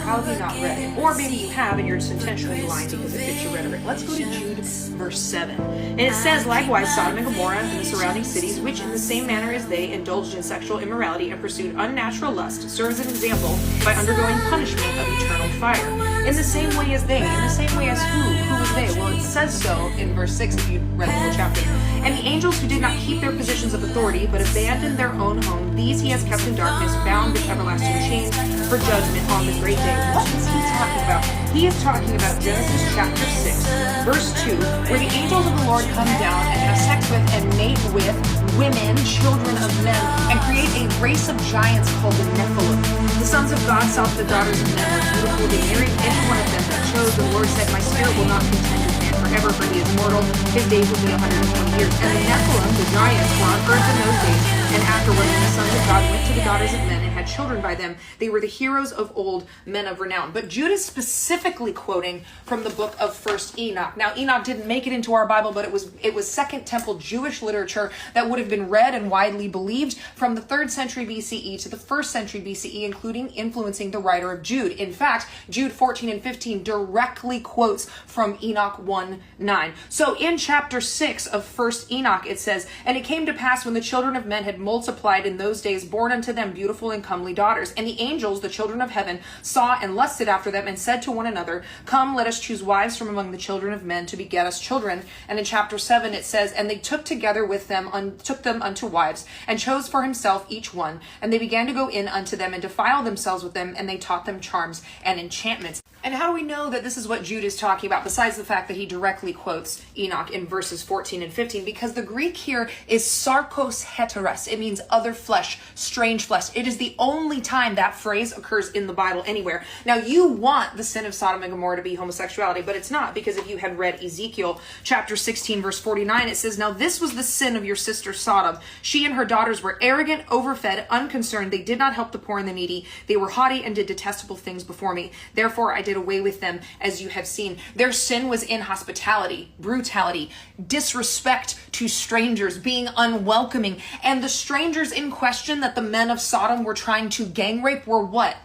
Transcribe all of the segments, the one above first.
how have you not read it? Or maybe you have and you're just intentionally lying because it fits your rhetoric. Let's go to Jude verse 7. And it says, likewise, Sodom and Gomorrah and the surrounding cities, which in the same manner as they indulged in sexual immorality and pursued unnatural lust, serves an example by undergoing punishment of eternal fire. In the same way as they, in the same way as who? Who was they? Well, it says so in verse 6 if you read the whole chapter. And the angels who did not keep their positions of authority, but abandoned their own home, these he has kept in darkness, bound with everlasting chains for judgment on the great day. What is he talking about? He is talking about Genesis chapter 6, verse 2, where the angels of the Lord come down and have sex with and mate with women, children of men, and create a race of giants called the Nephilim. The sons of God saw that the daughters of men were beautiful. They married any one of them that chose. The Lord said, my spirit will not contend with man forever, for he is mortal. His days will be 120 years. And the Nephilim, the giants, were on earth in those days. And afterward, when the sons of God went to the daughters of men and had children by them, they were the heroes of old, men of renown. But Jude is specifically quoting from the book of 1st Enoch. Now, Enoch didn't make it into our Bible, but it was Second Temple Jewish literature that would have been read and widely believed from the 3rd century BCE to the 1st century BCE, including influencing the writer of Jude. In fact, Jude 14 and 15 directly quotes from Enoch 1:9. So in chapter 6 of 1st Enoch, it says, and it came to pass when the children of men had multiplied in those days, born unto them beautiful and comely daughters. And the angels, the children of heaven, saw and lusted after them, and said to one another, come, let us choose wives from among the children of men to beget us children. And in chapter 7 it says, and they took together with them, took them unto wives, and chose for himself each one. And they began to go in unto them and defile themselves with them, and they taught them charms and enchantments. And how do we know that this is what Jude is talking about, besides the fact that he directly quotes Enoch in verses 14 and 15? Because the Greek here is sarkos heteros. It means other flesh, strange flesh. It is the only time that phrase occurs in the Bible anywhere. Now, you want the sin of Sodom and Gomorrah to be homosexuality, but it's not, because if you had read Ezekiel chapter 16, verse 49, it says, now this was the sin of your sister Sodom. She and her daughters were arrogant, overfed, unconcerned. They did not help the poor and the needy. They were haughty and did detestable things before me. Therefore, I did away with them, as you have seen. Their sin was inhospitality, brutality, disrespect to strangers, being unwelcoming. And the strangers in question that the men of Sodom were trying to gang rape were what?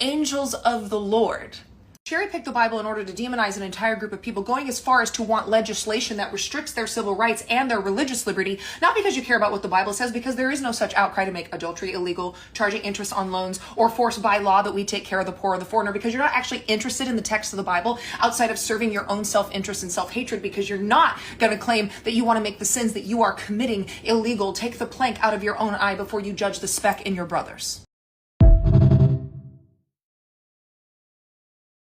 Angels of the Lord. Cherry-pick the Bible in order to demonize an entire group of people, going as far as to want legislation that restricts their civil rights and their religious liberty, not because you care about what the Bible says, because there is no such outcry to make adultery illegal, charging interest on loans, or force by law that we take care of the poor or the foreigner, because you're not actually interested in the text of the Bible outside of serving your own self-interest and self-hatred, because you're not going to claim that you want to make the sins that you are committing illegal. Take the plank out of your own eye before you judge the speck in your brother's.